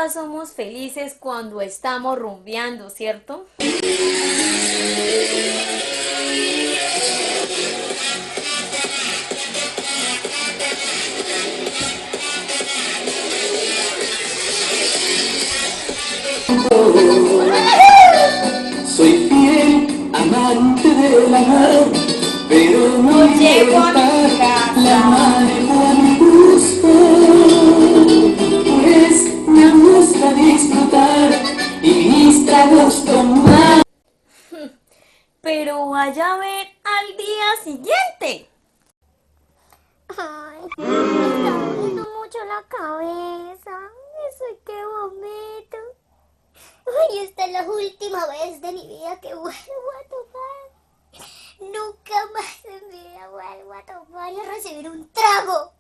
todas somos felices cuando estamos rumbeando, ¿cierto? Soy fiel amante de la mar, pero no Llego a mi la casa. manejo a mi gusto, pues me gusta disfrutar y mis tragos tomar. Pero vaya a ver al día siguiente. Ay, me está doliendo mucho la cabeza. Eso es que vomito. Ay, esta es la última vez de mi vida que vuelvo a tomar. Nunca más en mi vida vuelvo a tomar y a recibir un trago.